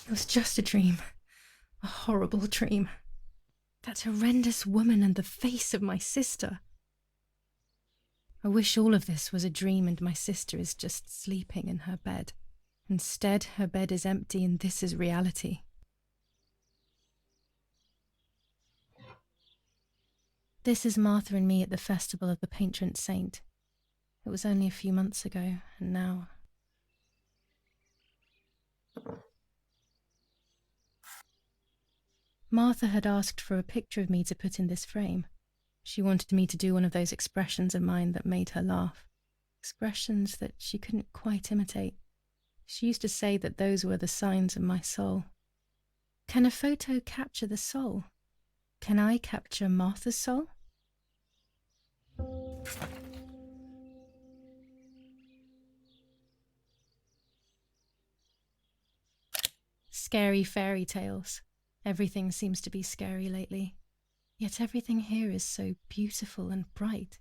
It was just a dream. A horrible dream. That horrendous woman and the face of my sister. I wish all of this was a dream and my sister is just sleeping in her bed. Instead, her bed is empty and this is reality. This is Martha and me at the festival of the patron saint. It was only a few months ago, and now... Martha had asked for a picture of me to put in this frame. She wanted me to do one of those expressions of mine that made her laugh. Expressions that she couldn't quite imitate. She used to say that those were the signs of my soul. Can a photo capture the soul? Can I capture Martha's soul? Scary fairy tales. Everything seems to be scary lately. Yet everything here is so beautiful and bright.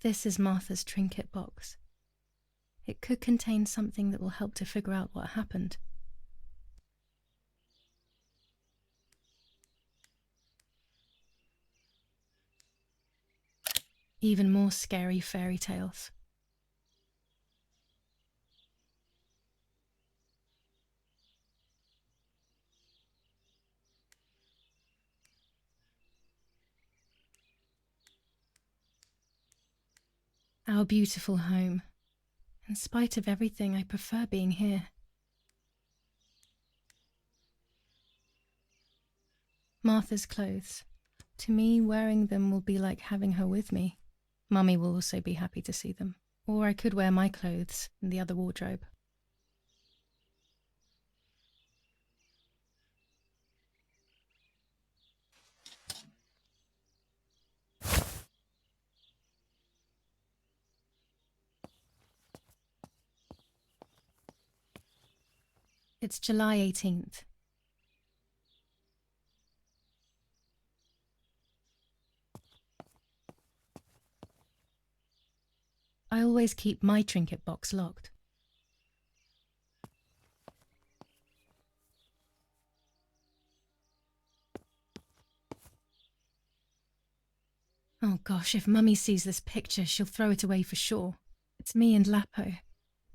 This is Martha's trinket box. It could contain something that will help to figure out what happened. Even more scary fairy tales. Our beautiful home. In spite of everything, I prefer being here. Martha's clothes. To me, wearing them will be like having her with me. Mummy will also be happy to see them. Or I could wear my clothes in the other wardrobe. It's July 18th. I always keep my trinket box locked. Oh gosh, if Mummy sees this picture, she'll throw it away for sure. It's me and Lapo.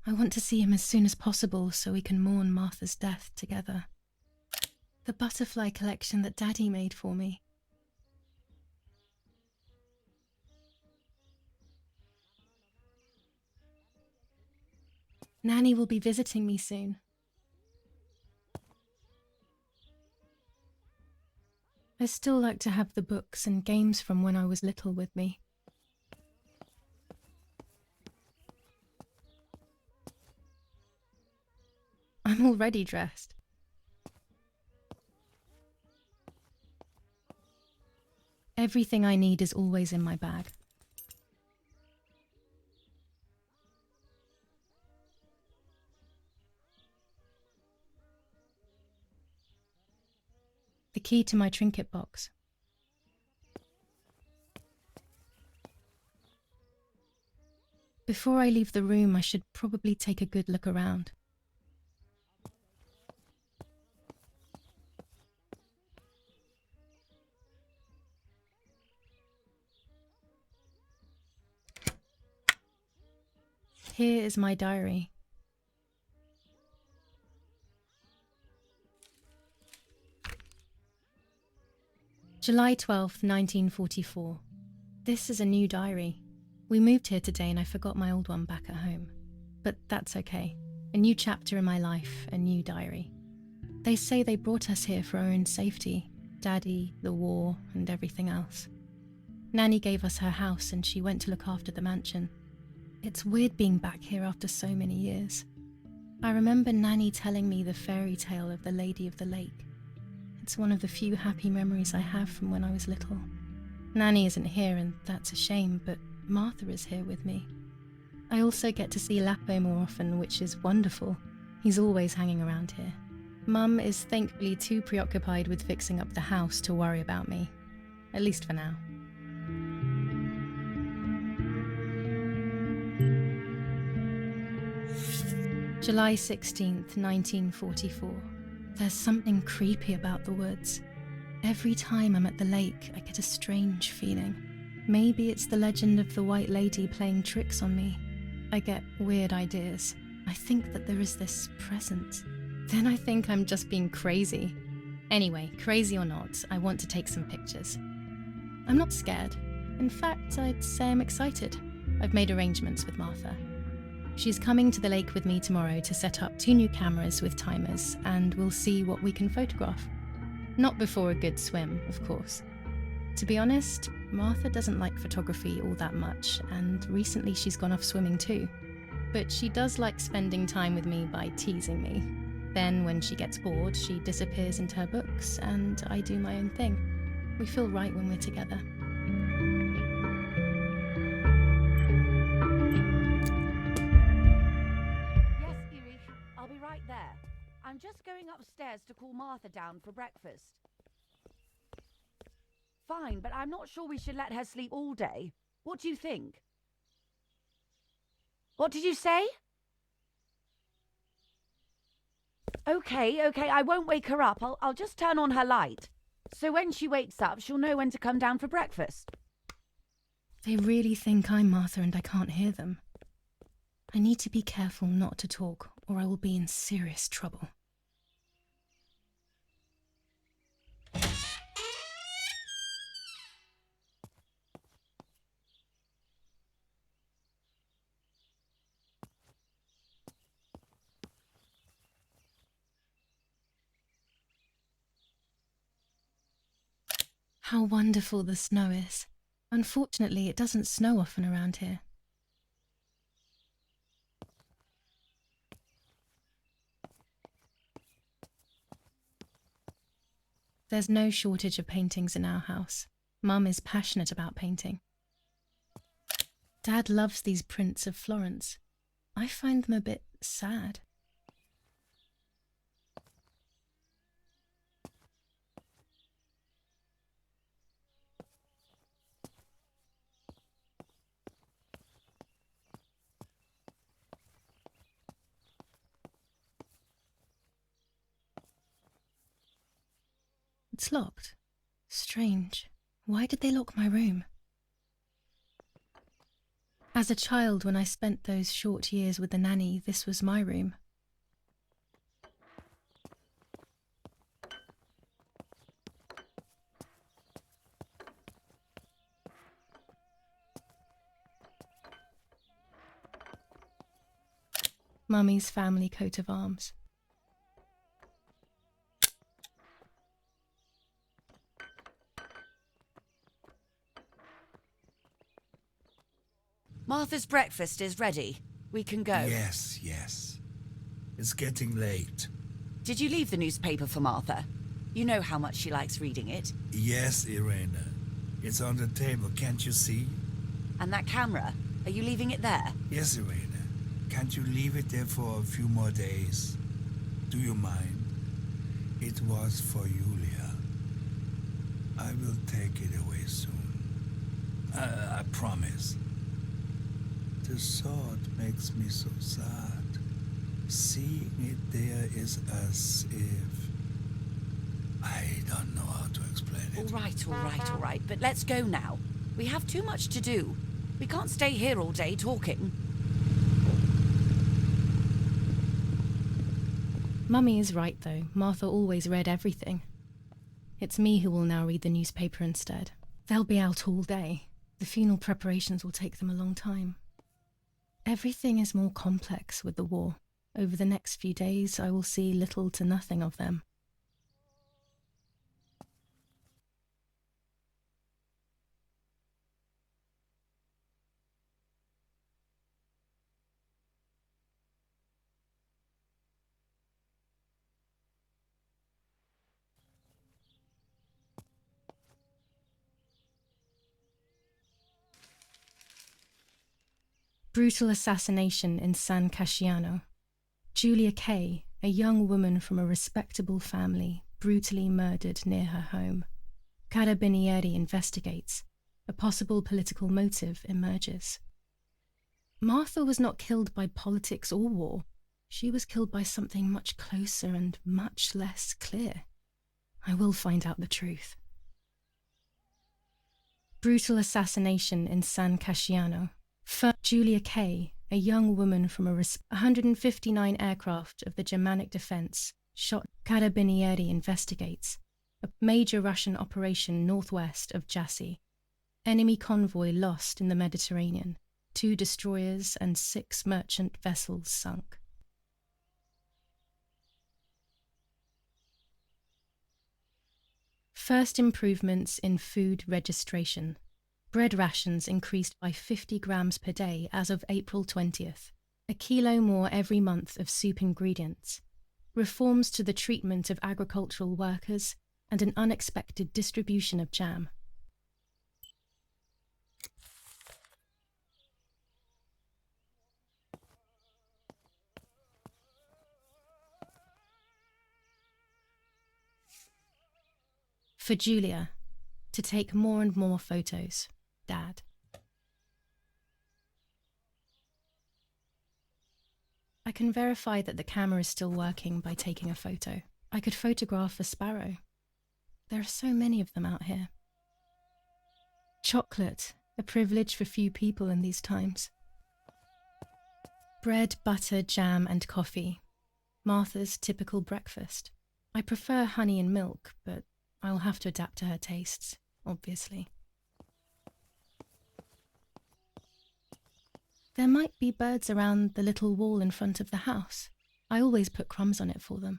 I want to see him as soon as possible so we can mourn Martha's death together. The butterfly collection that Daddy made for me. Nanny will be visiting me soon. I still like to have the books and games from when I was little with me. I'm already dressed. Everything I need is always in my bag. The key to my trinket box. Before I leave the room, I should probably take a good look around. Here is my diary. July 12th, 1944. This is a new diary. We moved here today and I forgot my old one back at home. But that's okay. A new chapter in my life, a new diary. They say they brought us here for our own safety. Daddy, the war, and everything else. Nanny gave us her house and she went to look after the mansion. It's weird being back here after so many years. I remember Nanny telling me the fairy tale of the Lady of the Lake. It's one of the few happy memories I have from when I was little. Nanny isn't here and that's a shame, but Martha is here with me. I also get to see Lapo more often, which is wonderful. He's always hanging around here. Mum is thankfully too preoccupied with fixing up the house to worry about me, at least for now. July 16th, 1944. There's something creepy about the woods. Every time I'm at the lake, I get a strange feeling. Maybe it's the legend of the white lady playing tricks on me. I get weird ideas. I think that there is this presence. Then I think I'm just being crazy. Anyway, crazy or not, I want to take some pictures. I'm not scared. In fact, I'd say I'm excited. I've made arrangements with Martha. She's coming to the lake with me tomorrow to set up 2 new cameras with timers, and we'll see what we can photograph. Not before a good swim, of course. To be honest, Martha doesn't like photography all that much, and recently she's gone off swimming too. But she does like spending time with me by teasing me. Then when she gets bored, she disappears into her books, and I do my own thing. We feel right when we're together. I'll be right there. I'm just going upstairs to call Martha down for breakfast. Fine, but I'm not sure we should let her sleep all day. What do you think? What did you say? Okay, I won't wake her up. I'll just turn on her light. So when she wakes up, she'll know when to come down for breakfast. They really think I'm Martha and I can't hear them. I need to be careful not to talk, or I will be in serious trouble. How wonderful the snow is. Unfortunately, it doesn't snow often around here. There's no shortage of paintings in our house. Mum is passionate about painting. Dad loves these prints of Florence. I find them a bit sad. It's locked. Strange. Why did they lock my room? As a child, when I spent those short years with the nanny, this was my room. Mummy's family coat of arms. Martha's breakfast is ready. We can go. Yes. It's getting late. Did you leave the newspaper for Martha? You know how much she likes reading it. Yes, Irena. It's on the table, can't you see? And that camera, are you leaving it there? Yes, Irena. Can't you leave it there for a few more days? Do you mind? It was for Julia. I will take it away soon. I promise. The thought makes me so sad. Seeing it there is as if... I don't know how to explain it. All right, but let's go now. We have too much to do. We can't stay here all day talking. Mummy is right though. Martha always read everything. It's me who will now read the newspaper instead. They'll be out all day. The funeral preparations will take them a long time. Everything is more complex with the war. Over the next few days, I will see little to nothing of them. Brutal assassination in San Casciano. Julia Kay, a young woman from a respectable family brutally murdered near her home. Carabinieri investigates. A possible political motive emerges. Martha was not killed by politics or war. She was killed by something much closer and much less clear. I will find out the truth. Brutal assassination in San Casciano. Julia Kay, a young woman from 159 aircraft of the Germanic defense, shot. Carabinieri investigates. A major Russian operation northwest of Jassy. Enemy convoy lost in the Mediterranean. 2 destroyers and 6 merchant vessels sunk. First improvements in food registration. Bread rations increased by 50 grams per day as of April 20th. A kilo more every month of soup ingredients. Reforms to the treatment of agricultural workers and an unexpected distribution of jam. For Julia, to take more and more photos. Dad. I can verify that the camera is still working by taking a photo. I could photograph a sparrow. There are so many of them out here. Chocolate, a privilege for few people in these times. Bread, butter, jam, and coffee. Martha's typical breakfast. I prefer honey and milk, but I'll have to adapt to her tastes, obviously. There might be birds around the little wall in front of the house. I always put crumbs on it for them.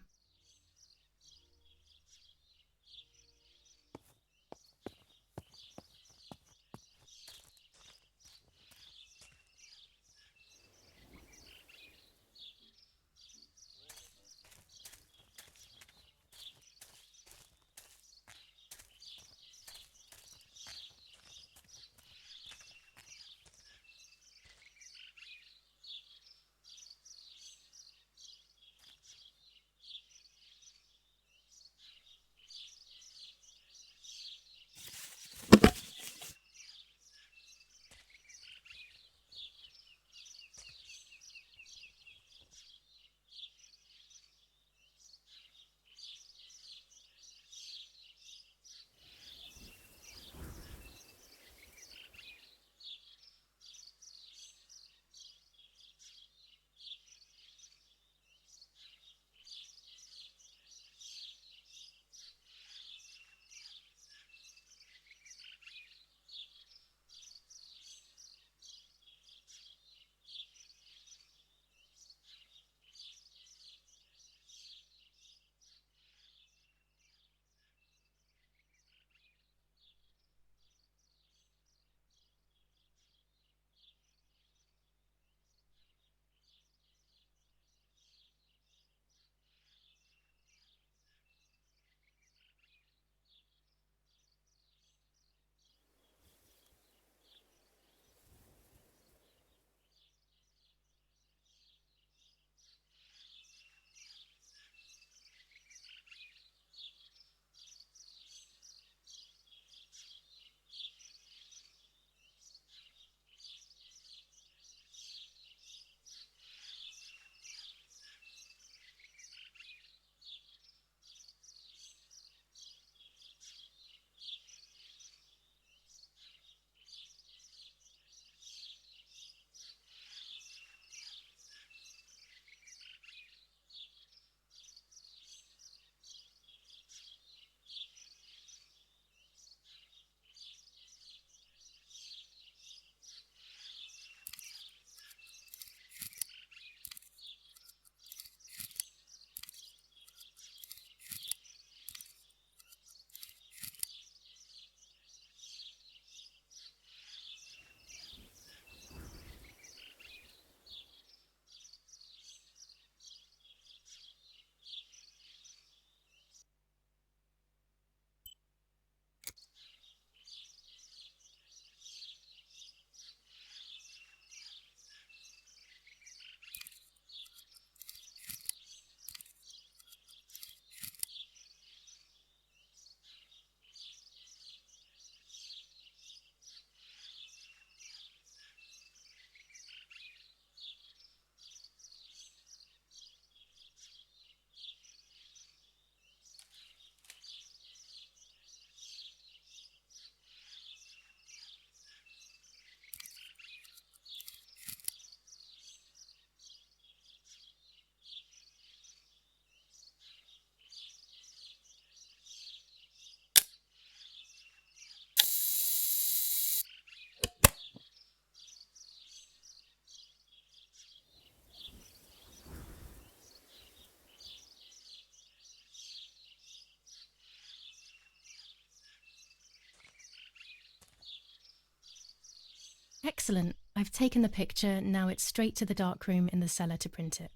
Excellent. I've taken the picture, now it's straight to the darkroom in the cellar to print it.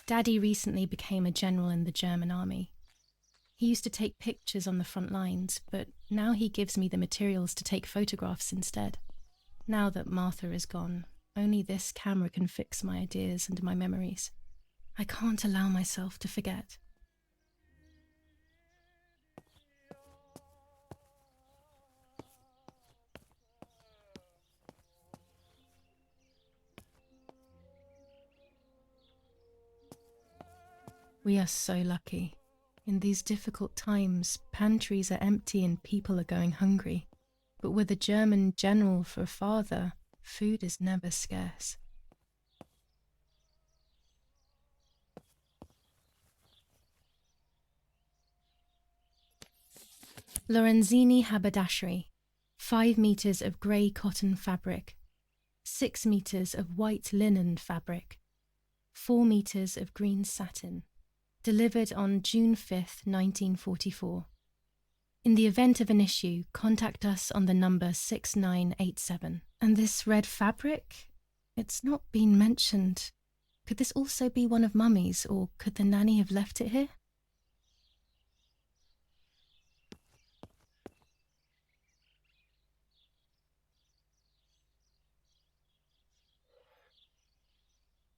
Daddy recently became a general in the German army. He used to take pictures on the front lines, but now he gives me the materials to take photographs instead. Now that Martha is gone, only this camera can fix my ideas and my memories. I can't allow myself to forget. We are so lucky. In these difficult times, pantries are empty and people are going hungry. But with a German general for a father, food is never scarce. Lorenzini haberdashery, 5 meters of grey cotton fabric, 6 meters of white linen fabric, 4 meters of green satin. Delivered on June 5th, 1944. In the event of an issue, contact us on the number 6987. And this red fabric? It's not been mentioned. Could this also be one of Mummy's, or could the nanny have left it here?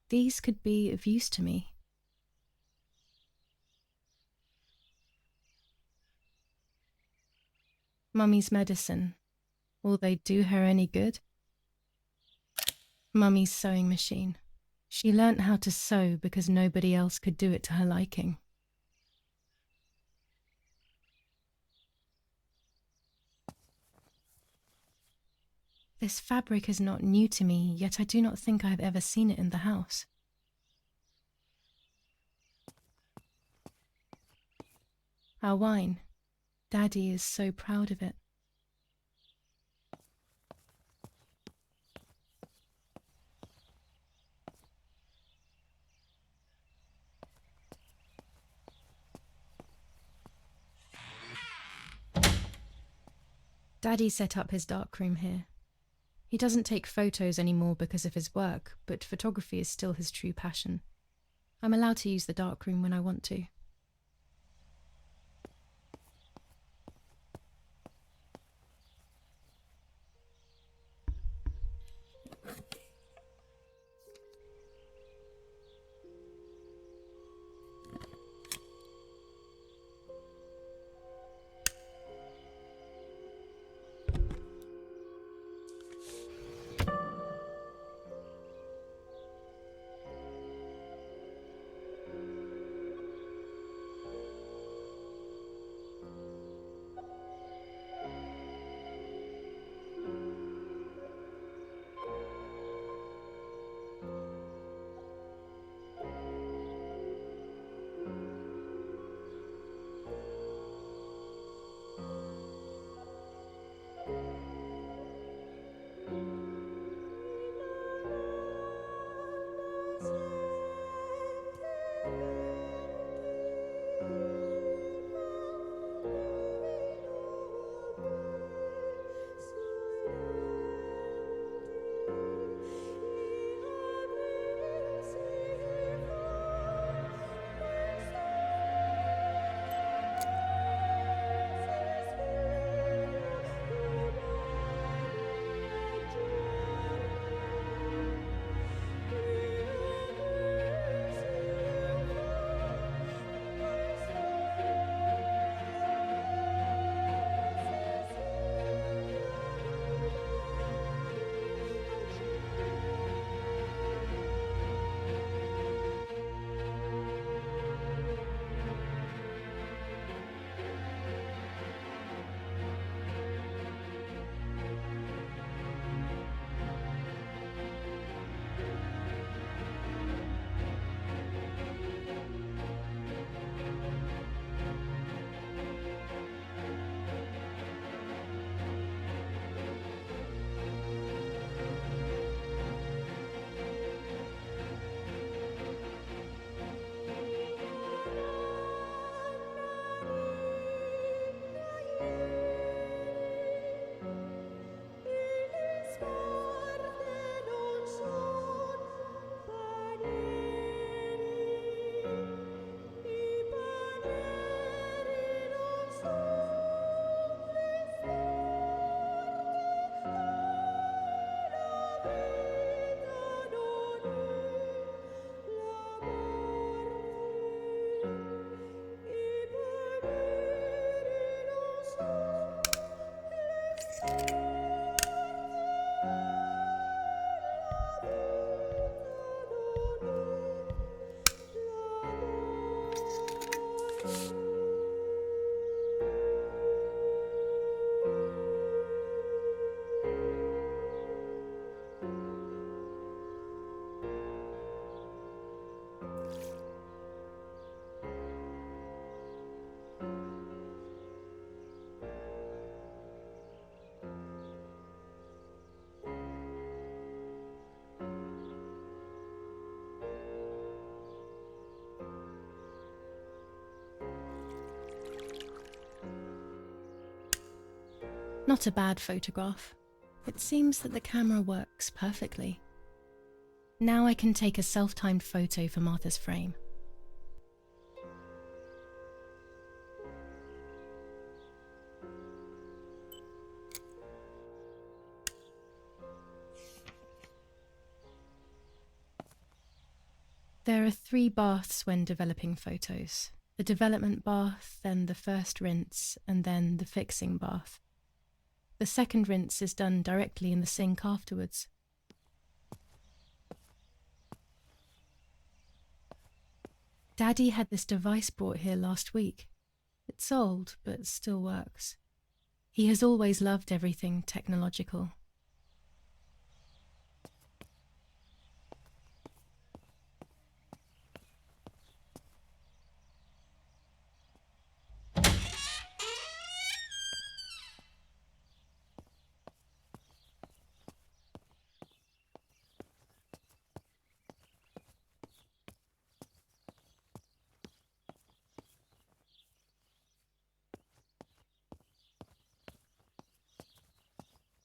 These could be of use to me. Mummy's medicine. Will they do her any good? Mummy's sewing machine. She learnt how to sew because nobody else could do it to her liking. This fabric is not new to me, yet I do not think I have ever seen it in the house. Our wine. Daddy is so proud of it. Daddy set up his darkroom here. He doesn't take photos anymore because of his work, but photography is still his true passion. I'm allowed to use the darkroom when I want to. Not a bad photograph. It seems that the camera works perfectly. Now I can take a self-timed photo for Martha's frame. There are 3 baths when developing photos. The development bath, then the first rinse, and then the fixing bath. The second rinse is done directly in the sink afterwards. Daddy had this device brought here last week. It's old, but still works. He has always loved everything technological.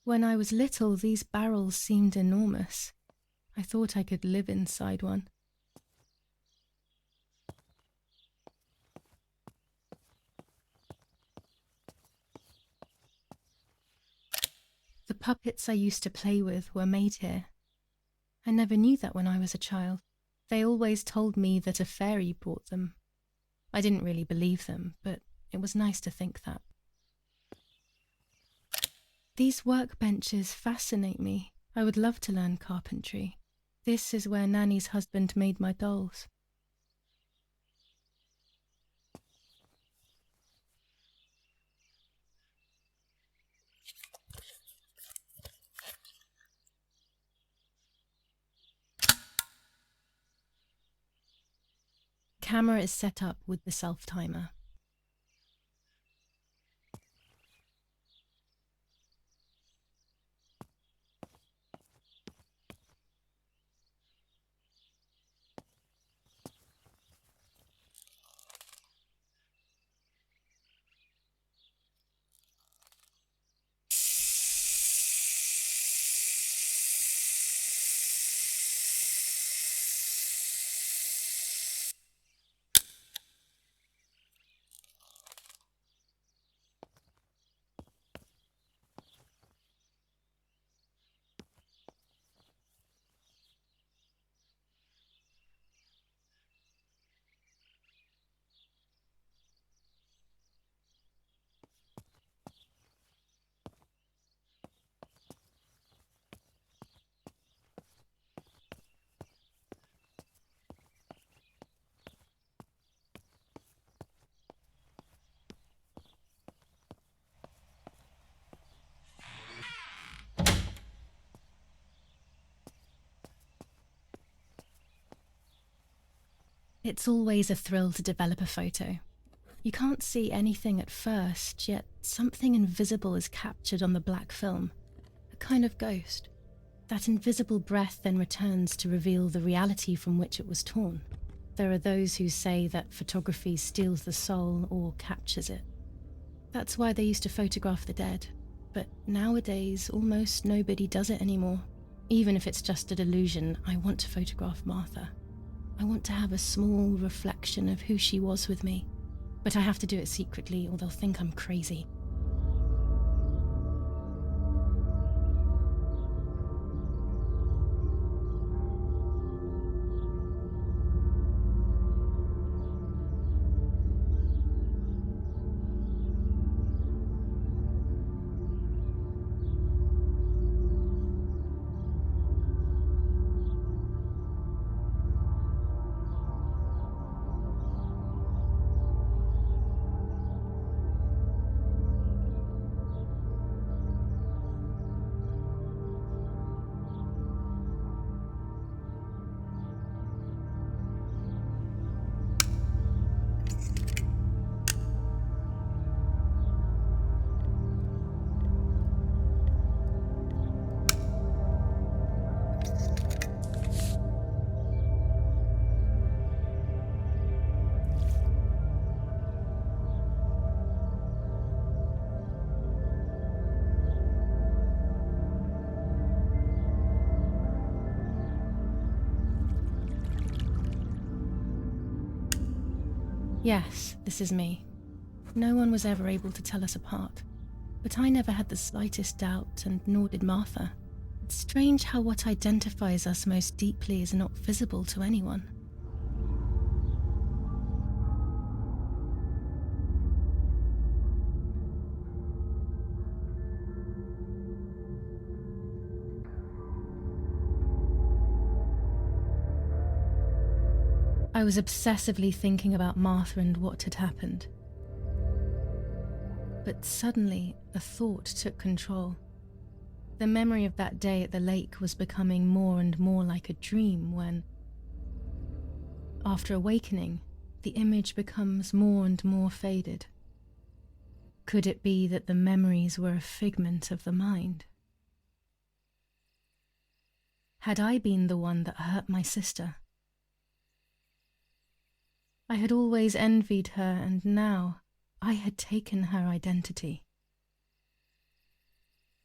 When I was little, these barrels seemed enormous. I thought I could live inside one. The puppets I used to play with were made here. I never knew that when I was a child. They always told me that a fairy brought them. I didn't really believe them, but it was nice to think that. These workbenches fascinate me. I would love to learn carpentry. This is where Nanny's husband made my dolls. Camera is set up with the self-timer. It's always a thrill to develop a photo. You can't see anything at first, yet something invisible is captured on the black film, a kind of ghost. That invisible breath then returns to reveal the reality from which it was torn. There are those who say that photography steals the soul or captures it. That's why they used to photograph the dead, but nowadays almost nobody does it anymore. Even if it's just a delusion, I want to photograph Martha. I want to have a small reflection of who she was with me, but I have to do it secretly or they'll think I'm crazy. Yes, this is me. No one was ever able to tell us apart, but I never had the slightest doubt, and nor did Martha. It's strange how what identifies us most deeply is not visible to anyone. I was obsessively thinking about Martha and what had happened. But suddenly, a thought took control. The memory of that day at the lake was becoming more and more like a dream when, after awakening, the image becomes more and more faded. Could it be that the memories were a figment of the mind? Had I been the one that hurt my sister? I had always envied her, and now I had taken her identity.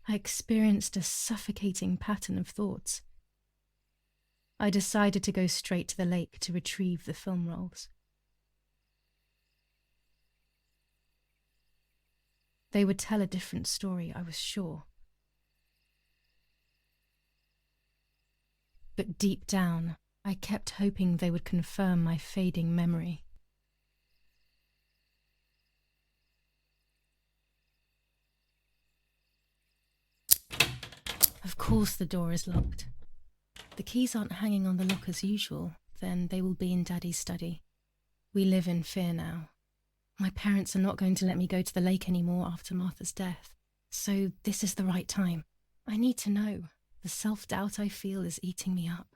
I experienced a suffocating pattern of thoughts. I decided to go straight to the lake to retrieve the film rolls. They would tell a different story, I was sure. But deep down, I kept hoping they would confirm my fading memory. Of course the door is locked. The keys aren't hanging on the lock as usual, then they will be in Daddy's study. We live in fear now. My parents are not going to let me go to the lake anymore after Martha's death, so this is the right time. I need to know. The self-doubt I feel is eating me up.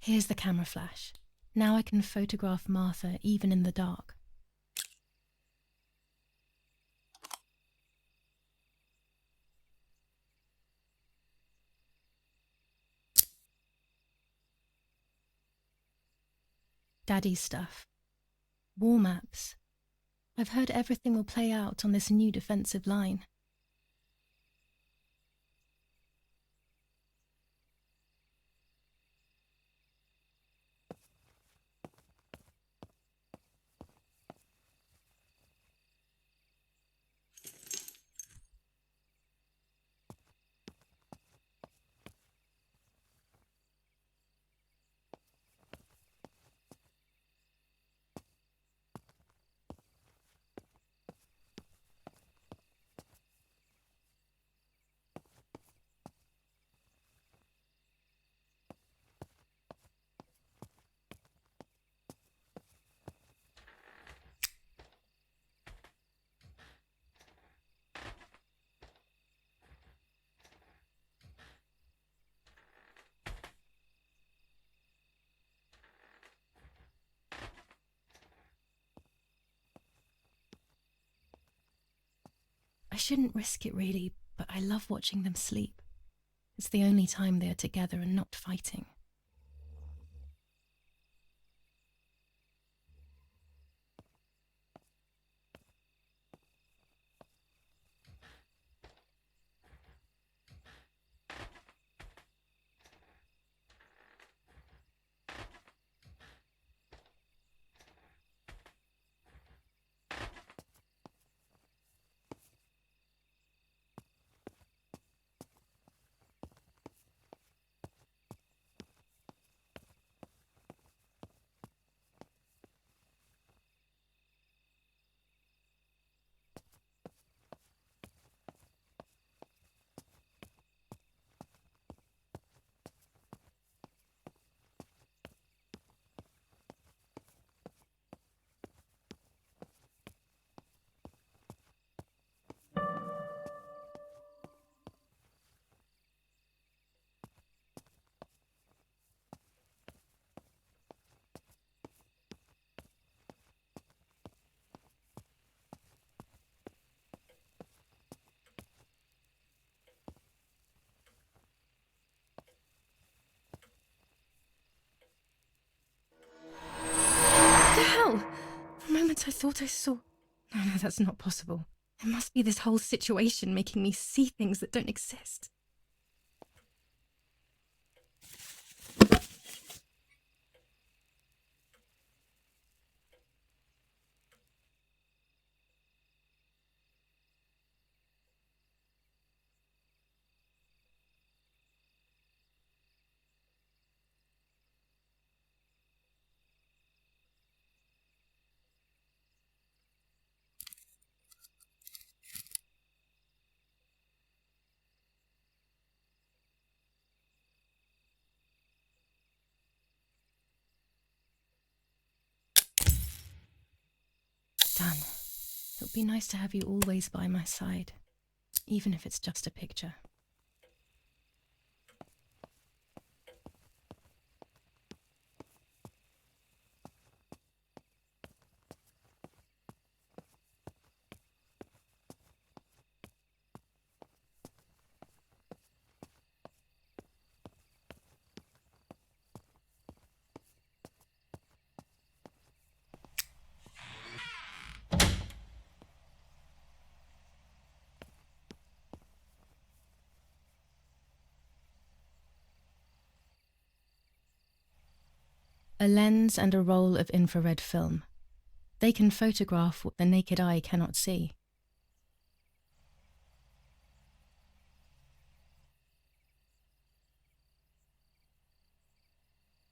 Here's the camera flash. Now I can photograph Martha even in the dark. Daddy's stuff. War maps. I've heard everything will play out on this new defensive line. I shouldn't risk it really, but I love watching them sleep. It's the only time they are together and not fighting. thought I saw... No, that's not possible. It must be this whole situation making me see things that don't exist. Done. It would be nice to have you always by my side, even if it's just a picture. A lens and a roll of infrared film. They can photograph what the naked eye cannot see.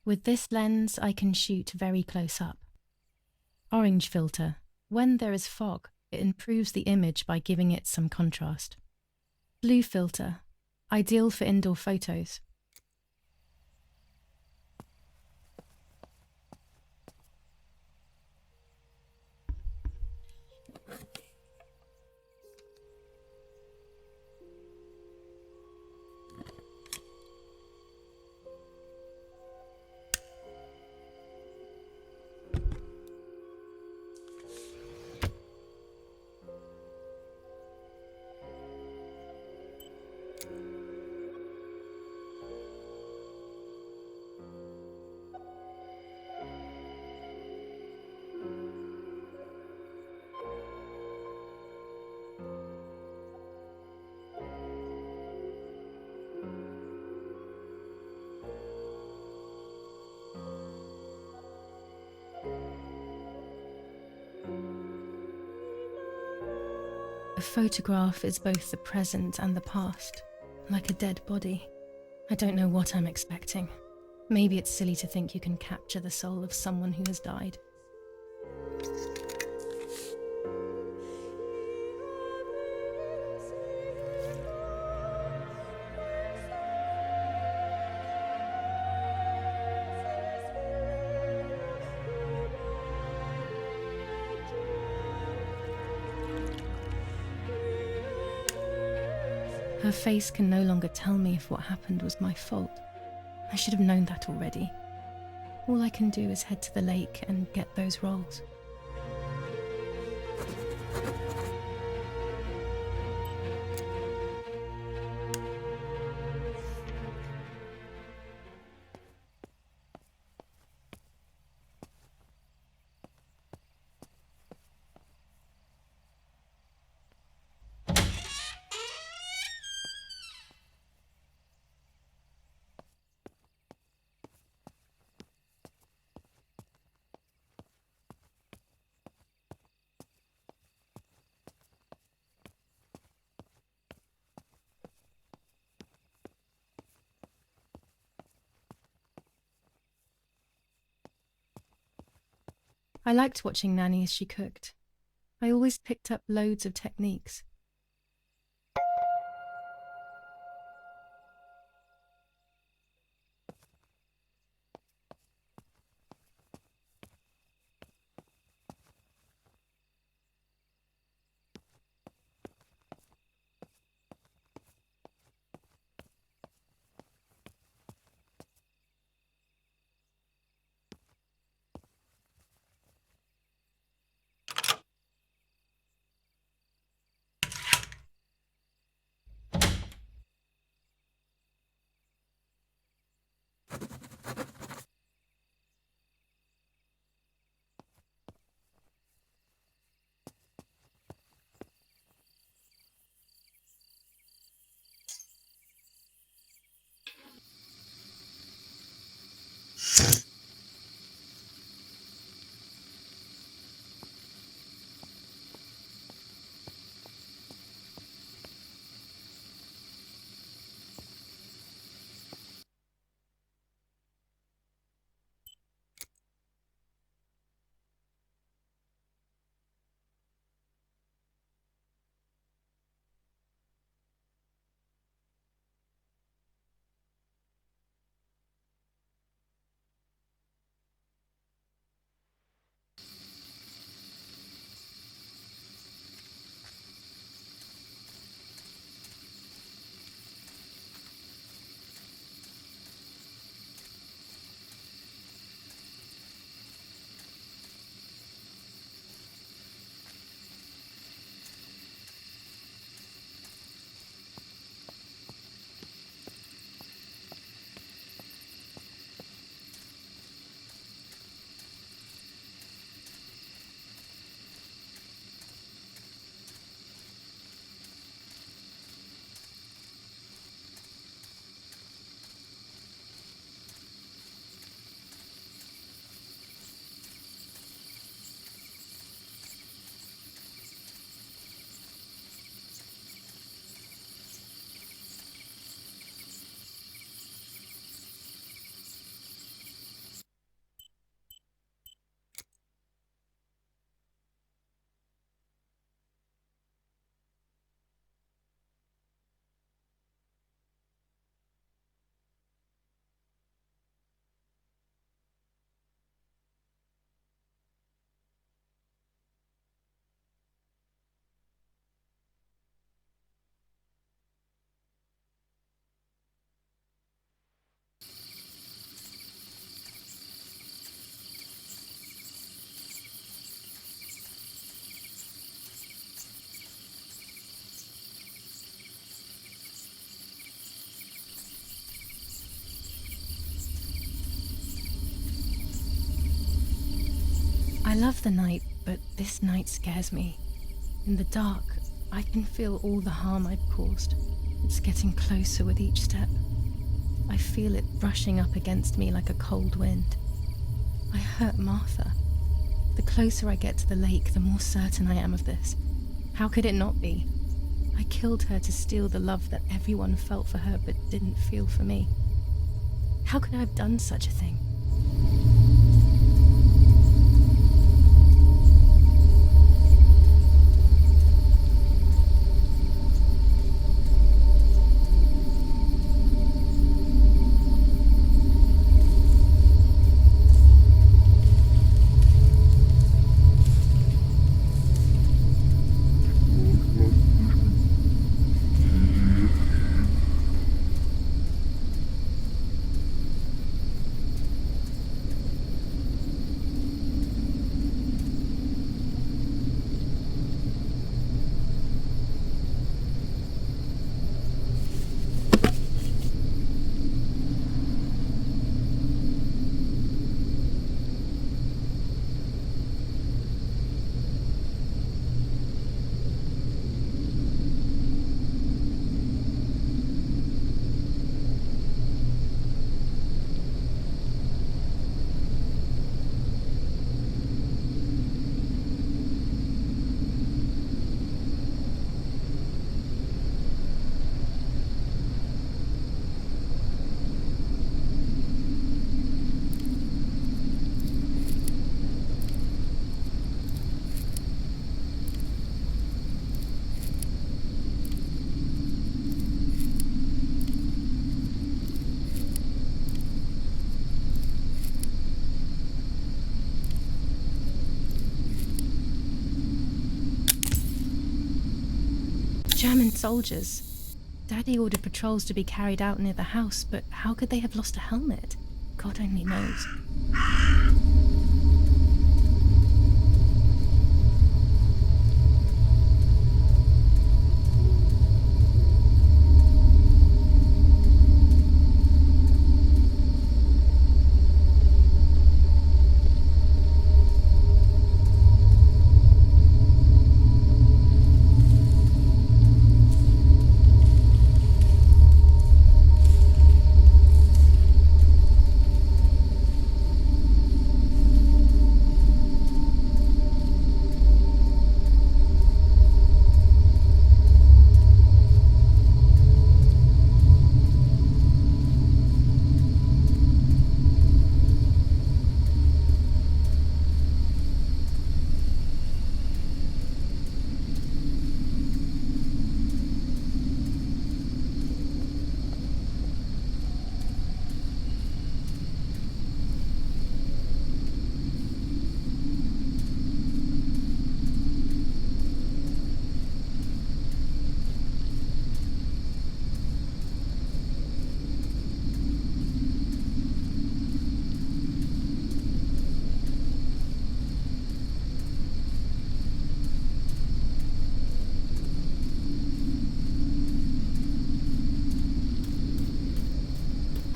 With this lens, I can shoot very close up. Orange filter. When there is fog, it improves the image by giving it some contrast. Blue filter. Ideal for indoor photos. A photograph is both the present and the past, like a dead body. I don't know what I'm expecting. Maybe it's silly to think you can capture the soul of someone who has died. Her face can no longer tell me if what happened was my fault. I should have known that already. All I can do is head to the lake and get those rolls. I liked watching Nanny as she cooked. I always picked up loads of techniques. I love the night, but this night scares me. In the dark, I can feel all the harm I've caused. It's getting closer with each step. I feel it brushing up against me like a cold wind. I hurt Martha. The closer I get to the lake, the more certain I am of this. How could it not be? I killed her to steal the love that everyone felt for her but didn't feel for me. How could I have done such a thing? German soldiers. Daddy ordered patrols to be carried out near the house, but how could they have lost a helmet? God only knows.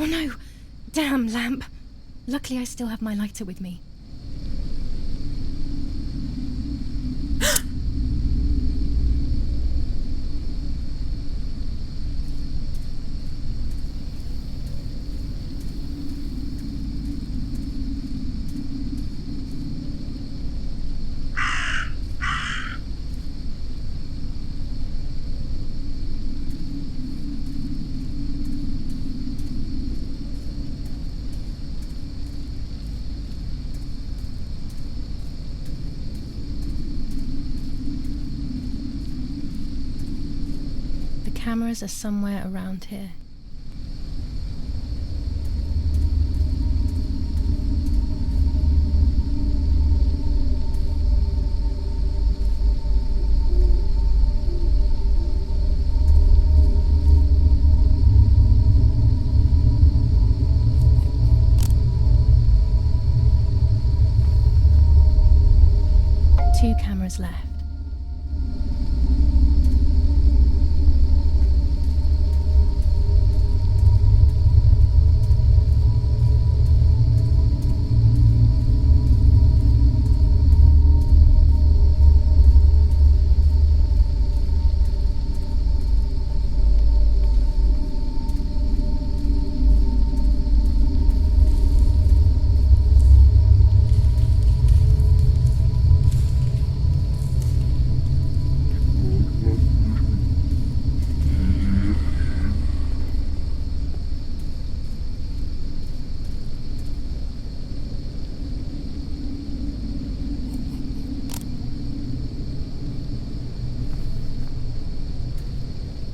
Oh no! Damn lamp! Luckily I still have my lighter with me. Cameras are somewhere around here. Two cameras left.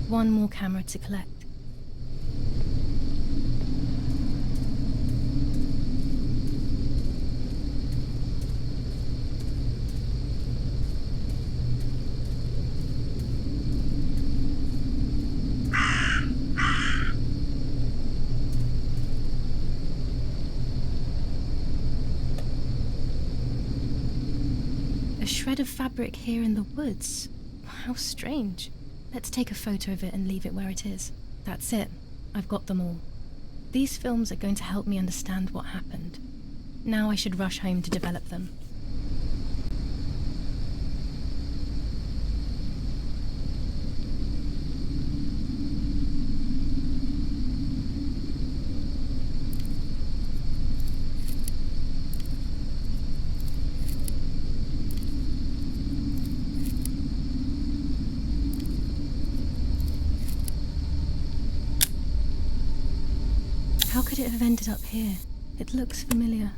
One more camera to collect. A shred of fabric here in the woods. How strange. Let's take a photo of it and leave it where it is. That's it. I've got them all. These films are going to help me understand what happened. Now I should rush home to develop them. How could it have ended up here? It looks familiar.